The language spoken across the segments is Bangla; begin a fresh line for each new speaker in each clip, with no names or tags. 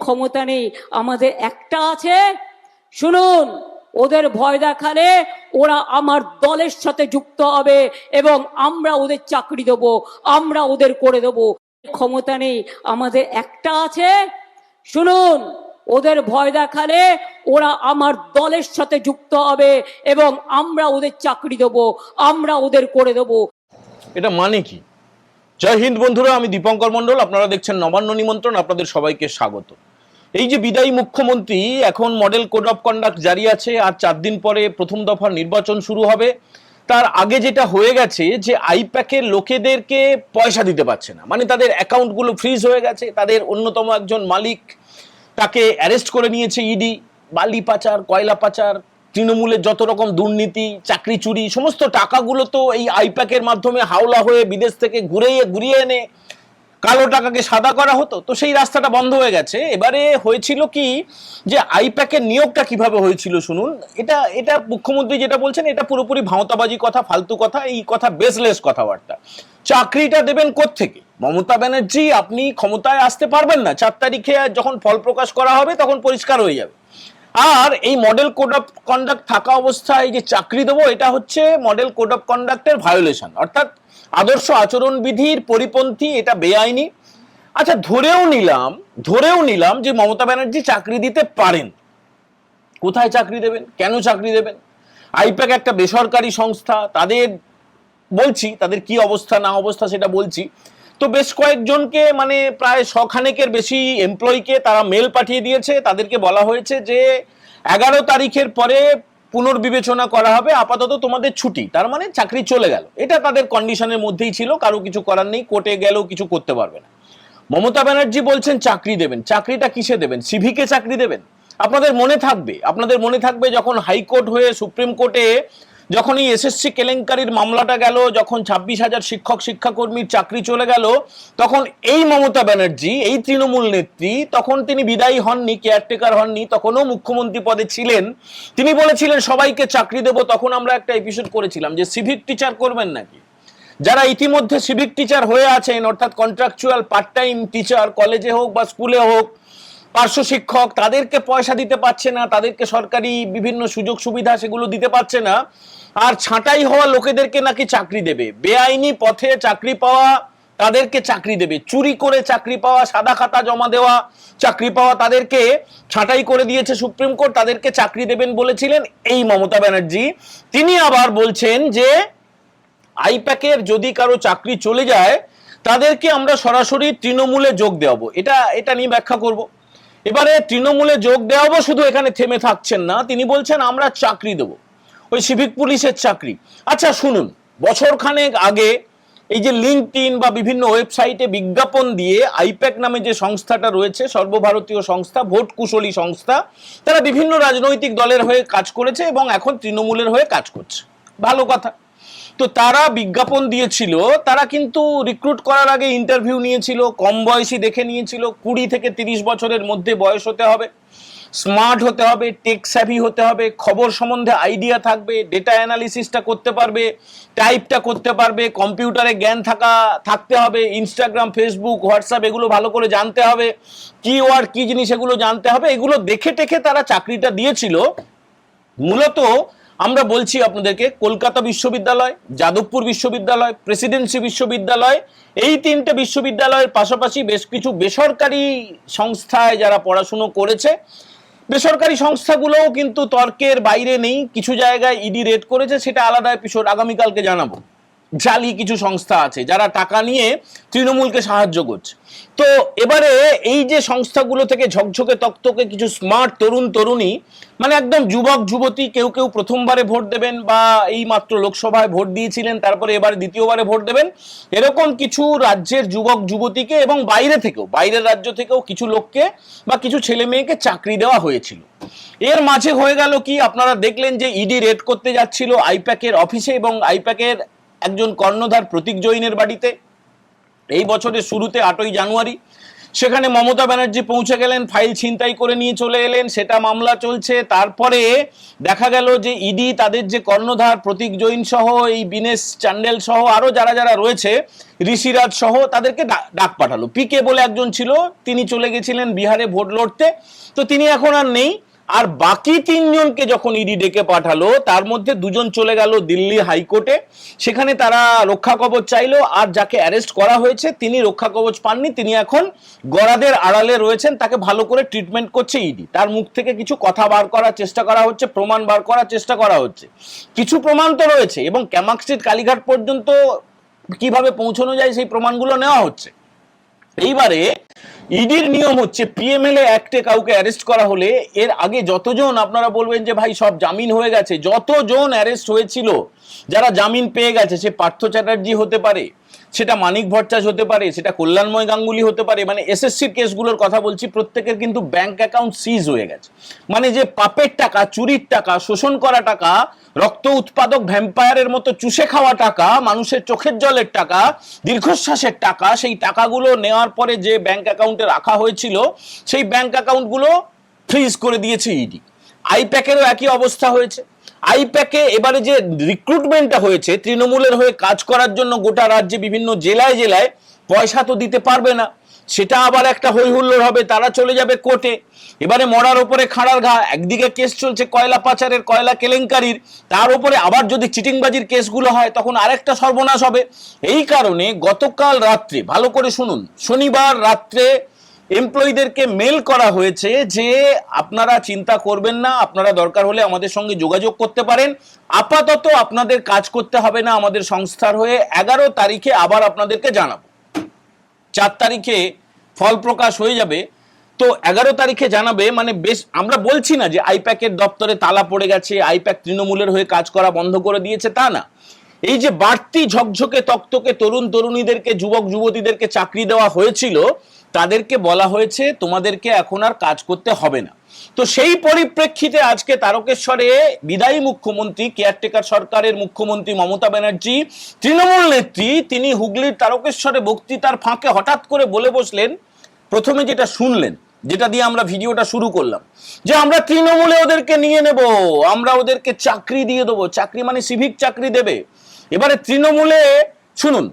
ক্ষমতা নেই, আমাদের একটা আছে। শুনুন, ওদের ভয় দেখালে ওরা আমার দলের সাথে যুক্ত হবে এবং আমরা ওদের চাকরি দেবো, আমরা ওদের করে দেবো। ক্ষমতা নেই, আমাদের একটা আছে। শুনুন, ওদের ভয় দেখালে ওরা আমার দলের সাথে যুক্ত হবে এবং আমরা ওদের চাকরি দেবো, আমরা ওদের করে দেবো।
এটা মানে কি? জয় হিন্দ বন্ধুরা, আমি দীপঙ্কর মন্ডল, আপনারা দেখছেন নবান্ন নিমন্ত্রণ। আপনাদের সবাইকে স্বাগত। এই যে বিদায়ী মুখ্যমন্ত্রী, এখন মডেল কোড অফ কন্ডাক্ট জারি আছে, আর 4 দিন পরে প্রথম দফার নির্বাচন শুরু হবে। তার আগে যেটা হয়ে গেছে যে আইপ্যাকের লোকেদেরকে পয়সা দিতে পারছে না, মানে তাদের অ্যাকাউন্টগুলো ফ্রিজ হয়ে গেছে। তাদের অন্যতম একজন মালিক, তাকে অ্যারেস্ট করে নিয়েছে ইডি। বালি পাচার, কয়লা পাচার, তৃণমূলের যত রকম দুর্নীতি, চাকরি চুরি, সমস্ত টাকাগুলো তো এই আইপ্যাকের মাধ্যমে হাওলা হয়ে বিদেশ থেকে ঘুরিয়ে এনে কালো টাকাকে সাদা করা হতো। তো সেই রাস্তাটা বন্ধ হয়ে গেছে। এবারে হয়েছিল কি, যে আইপ্যাকের নিয়োগটা কিভাবে হয়েছিল শুনুন। এটা মুখ্যমন্ত্রী যেটা বলছেন, এটা পুরোপুরি ভাঁওতাবাজি কথা, ফালতু কথা, এই কথা বেসলেস কথাবার্তা। চাকরিটা দেবেন কোত্থেকে? মমতা ব্যানার্জি, আপনি ক্ষমতায় আসতে পারবেন না। 4 তারিখে যখন ফল প্রকাশ করা হবে তখন পরিষ্কার হয়ে যাবে। আর এই মডেল কোড অফ কন্ডাক্ট থাকা অবস্থায় যে চাকরি দেবো, এটা হচ্ছে মডেল কোড অফ কন্ডাক্টের ভায়োলেশন, অর্থাৎ আদর্শ আচরণ বিধির পরিপন্থী, এটা বেআইনি। আচ্ছা, ধরেও নিলাম যে মমতা ব্যানার্জি চাকরি দিতে পারেন। কোথায় চাকরি দেবেন? কেন চাকরি দেবেন? আইপ্যাক একটা বেসরকারি সংস্থা, তাদের কি অবস্থা না অবস্থা সেটা বলছি। তো বেশ কয়েকজনকে, মানে প্রায় 100 বেশি এমপ্লয়িকে তারা মেল পাঠিয়ে দিয়েছে। তাদেরকে বলা হয়েছে যে 11 তারিখের পরে পুনর্বিবেচনা করা হবে, আপাতত তোমাদের ছুটি। তার মানে চাকরি চলে গেল। এটা তাদের কন্ডিশনের মধ্যেই ছিল, কারো কিছু করার নেই, কোর্টে গেলেও কিছু করতে পারবে না। মমতা ব্যানার্জি বলছেন চাকরি দেবেন। চাকরিটা কিসে দেবেন? সিভিকে চাকরি দেবেন। আপনাদের মনে থাকবে যখন হাইকোর্ট হয়ে সুপ্রিম কোর্টে যখন এই এসএসসি কেলেঙ্কারির মামলাটা গেল, যখন 26,000 শিক্ষক শিক্ষাকর্মীর চাকরি চলে গেল, তখন এই মমতা ব্যানার্জি, এই তৃণমূল নেত্রী, তখন তিনি বিদায়ী হননি, কেয়ারটেকার হননি, তখনও মুখ্যমন্ত্রী পদে ছিলেন। তিনি বলেছিলেন সবাইকে চাকরি দেব। তখন আমরা একটা এপিসোড করেছিলাম যে সিভিক টিচার করবেন নাকি। যারা ইতিমধ্যে সিভিক টিচার হয়ে আছেন, অর্থাৎ কন্ট্রাকচুয়াল পার্ট টাইম টিচার, কলেজে হোক বা স্কুলে হোক, পার্শ্ব শিক্ষক, তাদেরকে পয়সা দিতে পারছে না, তাদেরকে সরকারি বিভিন্ন সুযোগ সুবিধা সেগুলো দিতে পারছে না। আর ছাঁটাই হওয়া লোকেদেরকে নাকি চাকরি দেবে। বেআইনি পথে চাকরি পাওয়া তাদেরকে চাকরি দেবে। চুরি করে চাকরি পাওয়া, সাদা খাতা জমা দেওয়া চাকরি পাওয়া, তাদেরকে ছাঁটাই করে দিয়েছে সুপ্রিম কোর্ট। তাদেরকে চাকরি দেবেন বলেছিলেন এই মমতা ব্যানার্জি। তিনি আবার বলছেন যে আইপ্যাকের যদি কারো চাকরি চলে যায়, তাদেরকে আমরা সরাসরি তৃণমূলে যোগ দেওয়াবো। এটা নিয়ে ব্যাখ্যা করব। এবারে তৃণমূলে যোগ দেওয়াবো, শুধু এখানে থেমে থাকছেন না, তিনি বলছেন আমরা চাকরি দেবো, ওই সিভিক পুলিশের চাকরি। আচ্ছা শুনুন, বছরখানেক আগে এই যে লিঙ্কডইন বা বিভিন্ন ওয়েবসাইটে বিজ্ঞাপন দিয়ে আইপ্যাক নামে যে সংস্থাটা রয়েছে, সর্বভারতীয় সংস্থা, ভোট কুশলী সংস্থা, তারা বিভিন্ন রাজনৈতিক দলের হয়ে কাজ করেছে এবং এখন তৃণমূলের হয়ে কাজ করছে। ভালো কথা। তো তারা বিজ্ঞাপন দিয়েছিল, তারা কিন্তু রিক্রুট করার আগে ইন্টারভিউ নিয়েছিল, কম বয়সী দেখে নিয়েছিল। 20 থেকে 30 বছরের মধ্যে বয়স হতে হবে, স্মার্ট হতে হবে, টেক স্যাভি হতে হবে, খবর সম্বন্ধে আইডিয়া থাকবে, ডেটা অ্যানালিসিসটা করতে পারবে, টাইপটা করতে পারবে, কম্পিউটারে জ্ঞান থাকতে হবে, ইনস্টাগ্রাম, ফেসবুক, হোয়াটসঅ্যাপ এগুলো ভালো করে জানতে হবে, কিওয়ার্ড কি জিনিস এগুলো জানতে হবে। এগুলো দেখে টেকে তারা চাকরিটা দিয়েছিল। মূলত আমরা বলছি আপনাদেরকে, কলকাতা বিশ্ববিদ্যালয়, যাদবপুর বিশ্ববিদ্যালয়, প্রেসিডেন্সি বিশ্ববিদ্যালয়, এই 3টে বিশ্ববিদ্যালয়ের পাশাপাশি বেশ কিছু বেসরকারি সংস্থায় যারা পড়াশুনো করেছে, বেসরকারি সংস্থাগুলোও কিন্তু তর্কের বাইরে নেই। কিছু জায়গায় ইডি রেড করেছে, সেটা আলাদা এপিসোড, আগামীকালকে জানাবো। জালি কিছু সংস্থা আছে যারা টাকা নিয়ে তৃণমূলকে সাহায্য করছে। তো এবারে এই যে সংস্থাগুলো থেকে ঝকঝকে তকতকে কিছু স্মার্ট তরুণ তরুণী, মানে একদম যুবক যুবতী, কেউ প্রথমবারে ভোট দেবেন বা এই মাত্র লোকসভায় ভোট দিয়েছিলেন, তারপরে এবারে দ্বিতীয়বারে ভোট দেবেন, এরকম কিছু রাজ্যের যুবক যুবতীকে এবং বাইরের রাজ্য থেকেও কিছু লোককে বা কিছু ছেলে মেয়েকে চাকরি দেওয়া হয়েছিল। এর মাঝে হয়ে গেল কি, আপনারা দেখলেন যে ইডি রেড করতে যাচ্ছিল আইপ্যাকের অফিসে এবং আইপ্যাকের একজন কর্ণধার প্রতীক জৈনের বাড়িতে। এই বছরের শুরুতে 8ই জানুয়ারি সেখানে মমতা ব্যানার্জি পৌঁছে গেলেন, ফাইল ছিনতাই করে নিয়ে চলে এলেন, সেটা মামলা চলছে। তারপরে দেখা গেল যে ইডি তাদের যে কর্ণধার প্রতীক জৈন সহ এই বিনেশ চান্ডেল সহ আরো যারা যারা রয়েছে, ঋষিরাজ সহ, তাদেরকে ডাক পাঠালো। পিকে বলে একজন ছিল, তিনি চলে গেছিলেন বিহারে ভোট লড়তে, তো তিনি এখন আর নেই। আর বাকি 3 জনকে যখন ইডি ডেকে পাঠালো, তার মধ্যে 2 জন চলে গেল দিল্লি হাইকোর্টে, সেখানে তারা রক্ষা কবচ চাইলো। আর যাকে অ্যারেস্ট করা হয়েছে তিনি রক্ষা কবচ পাননি, তিনি এখন গরাদের আড়ালে রয়েছেন, তাকে ভালো করে ট্রিটমেন্ট করছে ইডি। তার মুখ থেকে কিছু কথা বার করার চেষ্টা করা হচ্ছে, প্রমাণ বার করার চেষ্টা করা হচ্ছে। কিছু প্রমাণ তো রয়েছে, এবং ক্যামাক স্ট্রিট কালীঘাট পর্যন্ত কিভাবে পৌঁছানো যায় সেই প্রমাণগুলো নেওয়া হচ্ছে। এইবারে ইডির নিয়ম হচ্ছে পিএমএলএ অ্যাক্টে কাউকে অ্যারেস্ট করা হলে এর আগে যতজন, আপনারা বলবেন যে ভাই সব জামিন হয়ে গেছে, যতজন অ্যারেস্ট হয়েছিল, যারা জামিন পেয়ে গেছে, সে পার্থ চ্যাটার্জি হতে পারে, সেটা মানিক ভট্টাচার্য হতে পারে, সেটা কল্যাণময় গাঙ্গুলি হতে পারে, মানে এসএসসির কেসগুলোর কথা বলছি, প্রত্যেকের কিন্তু ব্যাংক অ্যাকাউন্ট সিজ হয়ে গেছে। মানে যে পাপের টাকা, চুরির টাকা, শোষণ করা টাকা, রক্ত উৎপাদক ভ্যাম্পায়ারের মতো চুষে খাওয়া টাকা, মানুষের চোখের জলের টাকা, দীর্ঘশ্বাসের টাকা, সেই টাকাগুলো নেওয়ার পরে যে ব্যাংক অ্যাকাউন্টে রাখা হয়েছিল, সেই ব্যাংক অ্যাকাউন্টগুলো ফ্রিজ করে দিয়েছে ইডি। আইপ্যাকেরও একই অবস্থা হয়েছে। আইপ্যাকে এবারে যে রিক্রুটমেন্টটা হয়েছে তৃণমূলের হয়ে কাজ করার জন্য গোটা রাজ্যে বিভিন্ন জেলায় জেলায়, পয়সা তো দিতে পারবে না, সেটা আবার একটা হই হুল্লোড় হবে, তারা চলে যাবে কোর্টে। এবারে মরার ওপরে খাড়ার ঘা, একদিকে কেস চলছে কয়লা পাচারের, কয়লা কেলেঙ্কারির, তার উপরে আবার যদি চিটিংবাজির কেসগুলো হয় তখন আরেকটা সর্বনাশ হবে। এই কারণে গতকাল রাত্রে, ভালো করে শুনুন, শনিবার রাত্রে এমপ্লয়ীদেরকে মেল করা হয়েছে যে আপনারা চিন্তা করবেন না, আপনারা দরকার হলে আমাদের সঙ্গে যোগাযোগ করতে পারেন, আপাতত আপনাদের কাজ করতে হবে না আমাদের সংস্থার হয়ে, 11 তারিখে আবার আপনাদেরকে জানাবো। 4 তারিখে ফল প্রকাশ হয়ে যাবে, তো 11 তারিখে জানাবে। মানে বেশ, আমরা বলছি না যে আইপ্যাকের দপ্তরে তালা পড়ে গেছে, আইপ্যাক তৃণমূলের হয়ে কাজ করা বন্ধ করে দিয়েছে, তা না। এই যে বাড়তি ঝকঝকে তকতকে তরুণ তরুণীদেরকে, যুবক যুবতীদেরকে চাকরি দেওয়া হয়েছিল, তাদেরকে বলা হয়েছে তোমাদেরকে এখন আর কাজ করতে হবে না। তো সেই পরিপ্রেক্ষিতে আজকে তারকেশ্বরে বিদায়ী মুখ্যমন্ত্রী, কেয়ারটেকার সরকারের মুখ্যমন্ত্রী মমতা ব্যানার্জি, তৃণমূল নেত্রী, তিনি হুগলির তারকেশ্বরে বক্তৃতার ফাঁকে হঠাৎ করে বলে বসলেন, প্রথমে যেটা শুনলেন, যেটা দিয়ে আমরা ভিডিওটা শুরু করলাম, যে আমরা তৃণমূলে ওদেরকে নিয়ে নেব, আমরা ওদেরকে চাকরি দিয়ে দেবো। চাকরি মানে সিভিক চাকরি দেবে। এবারে তৃণমূলে শুনুন,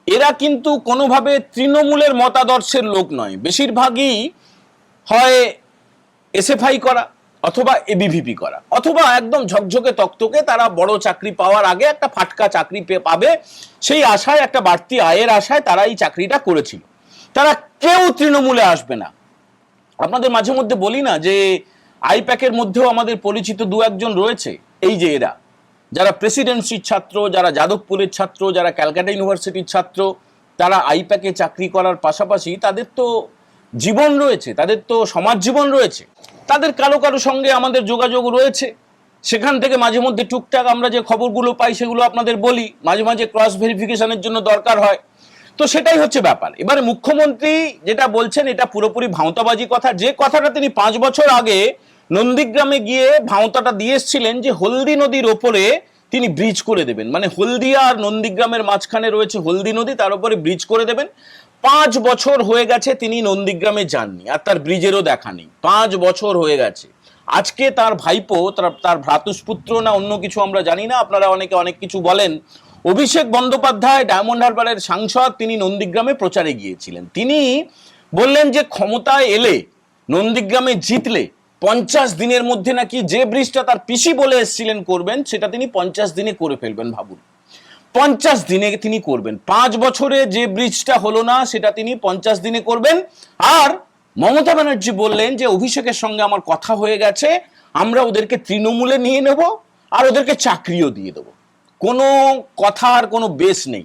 এরা কিন্তু কোনোভাবে তৃণমূলের মতাদর্শের লোক নয়, বেশিরভাগই হয় এসএফআই করা, অথবা এবিভিপি করা, অথবা একদম ঝকঝকে তকতকে তারা বড় চাকরি পাওয়ার আগে একটা ফাটকা চাকরি পাবে, সেই আশায়, একটা বাড়তি আয়ের আশায় তারা এই চাকরিটা করেছিল। তারা কেউ তৃণমূলে আসবে না। আপনাদের মাঝে মধ্যে বলি না যে আইপ্যাকের মধ্যেও আমাদের পরিচিত 2-1 জন রয়েছে, এই যে এরা, যারা প্রেসিডেন্সির ছাত্র, যারা যাদবপুরের ছাত্র, যারা ক্যালকাটা ইউনিভার্সিটির ছাত্র, তারা আইপ্যাকে চাকরি করার পাশাপাশি তাদের তো জীবন রয়েছে, তাদের তো সমাজ জীবন রয়েছে, তাদের কারো কারো সঙ্গে আমাদের যোগাযোগ রয়েছে। সেখান থেকে মাঝে মধ্যে টুকটাক আমরা যে খবরগুলো পাই সেগুলো আপনাদের বলি, মাঝে মাঝে ক্রস ভেরিফিকেশনের জন্য দরকার হয়। তো সেটাই হচ্ছে ব্যাপার। এবারে মুখ্যমন্ত্রী যেটা বলছেন, এটা পুরোপুরি ভাঁওতাবাজি কথা। যে কথাটা তিনি 5 বছর আগে নন্দীগ্রামে গিয়ে ভাঁওতাটা দিয়ে এসেছিলেন, যে হলদি নদীর ওপরে তিনি ব্রিজ করে দেবেন, মানে হলদিয়া আর নন্দীগ্রামের মাঝখানে রয়েছে হলদি নদী, তার উপরে ব্রিজ করে দেবেন। 5 বছর হয়ে গেছে তিনি নন্দীগ্রামে যাননি, আর তার ব্রিজেরও দেখা নেই। 5 বছর হয়ে গেছে। আজকে তার ভাইপো, তার ভ্রাতুষ্পুত্র না অন্য কিছু আমরা জানি না, আপনারা অনেকে অনেক কিছু বলেন, অভিষেক বন্দ্যোপাধ্যায় ডায়মন্ড হারবারের সাংসদ, তিনি নন্দীগ্রামে প্রচারে গিয়েছিলেন। তিনি বললেন যে ক্ষমতায় এলে, নন্দীগ্রামে জিতলে 50 দিনের মধ্যে নাকি যে ব্রিজটা তার পিসি বলে এসেছিলেন করবেন, সেটা তিনি 50 দিনে করে ফেলবেন। ভাবুন, 50 দিনে তিনি করবেন। 5 বছরে যে ব্রিজটা হলো না, সেটা তিনি 50 দিনে করবেন। আর মমতা ব্যানার্জি বললেন যে অভিষেকের সঙ্গে আমার কথা হয়ে গেছে, আমরা ওদেরকে তৃণমূলে নিয়ে নেব, আর ওদেরকে চাকরিও দিয়ে দেবো। কোনো কথার কোনো বেস নেই।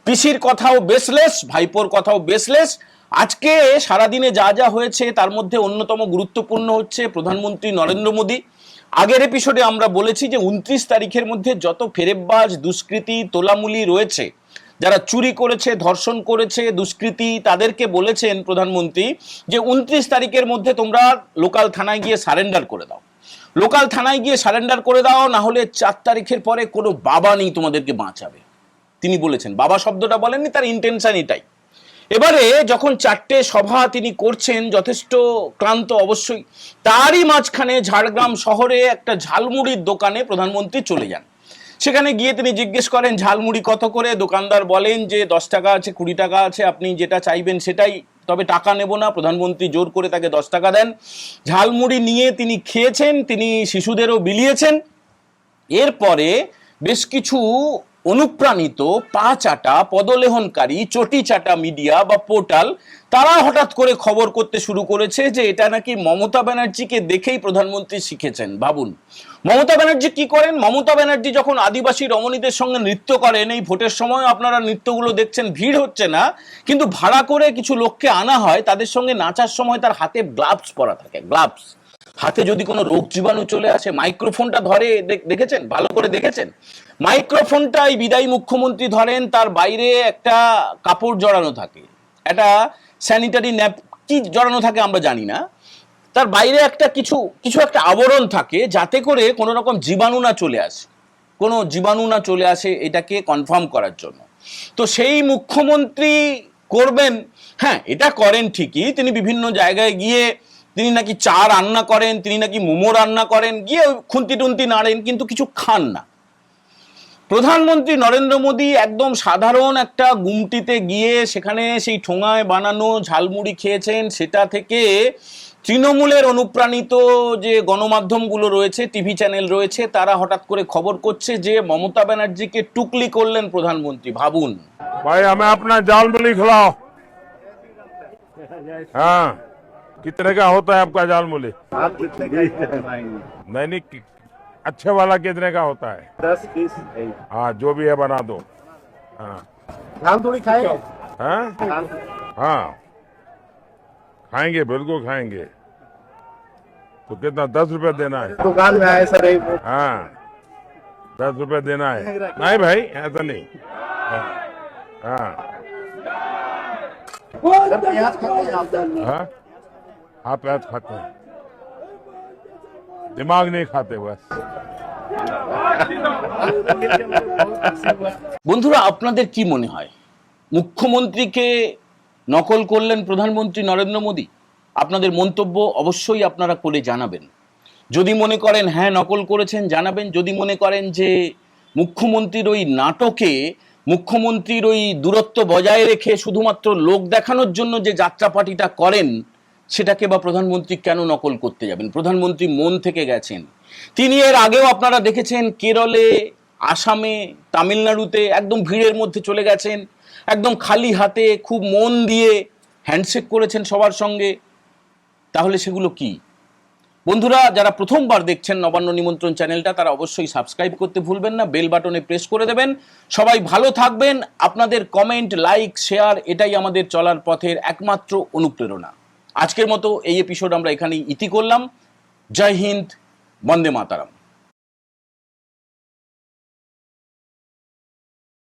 পিসির কথাও বেসলেস, ভাইপোর কথাও বেসলেস। আজকে সারাদিনে যা যা হয়েছে তার মধ্যে অন্যতম গুরুত্বপূর্ণ হচ্ছে প্রধানমন্ত্রী নরেন্দ্র মোদী। আগের এপিসোডে আমরা বলেছি যে 29 তারিখের মধ্যে যত ফেরেববাজ, দুষ্কৃতী, তোলামুলি রয়েছে, যারা চুরি করেছে, ধর্ষণ করেছে, দুষ্কৃতী, তাদেরকে বলেছেন প্রধানমন্ত্রী যে 29 তারিখের মধ্যে তোমরা লোকাল থানায় গিয়ে সারেন্ডার করে দাও, লোকাল থানায় গিয়ে সারেন্ডার করে দাও, না হলে 4 তারিখের পরে কোনো বাবা নেই তোমাদেরকে বাঁচাবে। তিনি বলেছেন, বাবা শব্দটা বলেননি, তার ইন্টেনশন এটাই। এবারে যখন 4টে সভা তিনি করছেন, যথেষ্ট ক্লান্ত অবশ্যই, তারই মাঝখানে ঝাড়গ্রাম শহরে একটা ঝালমুড়ির দোকানে প্রধানমন্ত্রী চলে যান। সেখানে গিয়ে তিনি জিজ্ঞেস করেন ঝালমুড়ি কত করে। দোকানদার বলেন যে 10 টাকা আছে, 20 টাকা আছে, আপনি যেটা চাইবেন সেটাই, তবে টাকা নেব না। প্রধানমন্ত্রী জোর করে তাকে 10 টাকা দেন। ঝালমুড়ি নিয়ে তিনি খেয়েছেন, তিনি শিশুদেরও বিলিয়েছেন। এরপরে বেশ কিছু অনুপ্রাণিত পা চাটা পদলেহনকারী চটি চাটা মিডিয়া বা পোর্টাল, তারা হঠাৎ করে খবর করতে শুরু করেছে যে এটা নাকি মমতা ব্যানার্জিকে দেখেই প্রধানমন্ত্রী শিখেছেন। ভাবুন, মমতা ব্যানার্জি কি করেন? মমতা ব্যানার্জি যখন আদিবাসী রমণীদের সঙ্গে নৃত্য করেন, এই ভোটের সময় আপনারা নৃত্যগুলো দেখছেন, ভিড় হচ্ছে না, কিন্তু ভাড়া করে কিছু লোককে আনা হয়, তাদের সঙ্গে নাচার সময় তার হাতে গ্লাভস পরা থাকে। গ্লাভস হাতে যদি কোনো রোগ জীবাণু চলে আসে, মাইক্রোফোনটা ধরে, দেখেছেন, ভালো করে দেখেছেন? মাইক্রোফোনটা এই বিদায়ী মুখ্যমন্ত্রী ধরেন, তার বাইরে একটা কাপড় জড়ানো থাকে, একটা স্যানিটারি ন্যাপকি জড়ানো থাকে, আমরা জানি না, তার বাইরে একটা কিছু একটা আবরণ থাকে, যাতে করে কোনো রকম জীবাণু না চলে আসে, কোনো জীবাণু না চলে আসে, এটাকে কনফার্ম করার জন্য। তো সেই মুখ্যমন্ত্রী করবেন, হ্যাঁ এটা করেন ঠিকই, তিনি বিভিন্ন জায়গায় গিয়ে তিনি নাকি চা রান্না করেন, তিনি নাকি মোমো রান্না করেন, গিয়ে খুন্তি টুন্তি নাড়েন, কিন্তু কিছু খান না। প্রধানমন্ত্রী নরেন্দ্র মোদী একদম সাধারণ একটা গুমটিতে গিয়ে সেখানে সেই ঠোঙায় বানানো ঝালমুড়ি খেয়েছেন। সেটা থেকে তৃণমূলের অনুপ্রাণিত যে গণমাধ্যমগুলো রয়েছে, টিভি চ্যানেল রয়েছে, তারা হঠাৎ করে খবর করছে যে মমতা ব্যানার্জিকে টুকলি করলেন প্রধানমন্ত্রী। ভাবুন
भाई, हमें अपना जाल मूली खिलाओ। हाँ, कितने का होता है आपका जाल मूली?
आप कितने का
नहीं नहीं, अच्छे वाला कितने का होता है?
10 पीस है।
हाँ, जो भी है बना दो। हाँ
धान थोड़ी खाएगा।
हाँ
धान
हाँ, खाएंगे, बिल्कुल खाएंगे। तो कितना, 10 रुपए देना है?
दुकान में आए सर,
हाँ, 10 रुपए देना है। नहीं भाई, ऐसा नहीं। हाँ
सर प्याज खाते हैं आप?
हाँ, आप प्याज खाते हैं, दिमाग नहीं खाते बस।
বন্ধুরা, আপনাদের কি মনে হয়, মুখ্যমন্ত্রীকে নকল করলেন প্রধানমন্ত্রী নরেন্দ্র মোদী? আপনাদের মন্তব্য অবশ্যই আপনারা করে জানাবেন। যদি মনে করেন হ্যাঁ নকল করেছেন, জানাবেন। যদি মনে করেন যে মুখ্যমন্ত্রীর ওই নাটকে, মুখ্যমন্ত্রীর ওই দূরত্ব বজায় রেখে শুধুমাত্র লোক দেখানোর জন্য যে যাত্রাপাটিটা করেন, সেটাকে বা প্রধানমন্ত্রী কেন নকল করতে যাবেন? প্রধানমন্ত্রী মন থেকে গেছেন। তিনি এর আগেও আপনারা দেখেছেন কেরলে, আসামে, তামিলনাড়ুতে একদম ভিড়ের মধ্যে চলে গেছেন, একদম খালি হাতে খুব মন দিয়ে হ্যান্ডশেক করেছেন সবার সঙ্গে। তাহলে সেগুলো কি? বন্ধুরা, যারা প্রথমবার দেখছেন নবান্ন নিমন্ত্রণ চ্যানেলটা, তারা অবশ্যই সাবস্ক্রাইব করতে ভুলবেন না, বেল বাটনে প্রেস করে দেবেন। সবাই ভালো থাকবেন। আপনাদের কমেন্ট, লাইক, শেয়ার, এটাই আমাদের চলার পথের একমাত্র অনুপ্রেরণা। আজকের মতো এই এপিসোড আমরা এখানেই ইতি করলাম। জয় হিন্দ, বন্দে মাতারাম।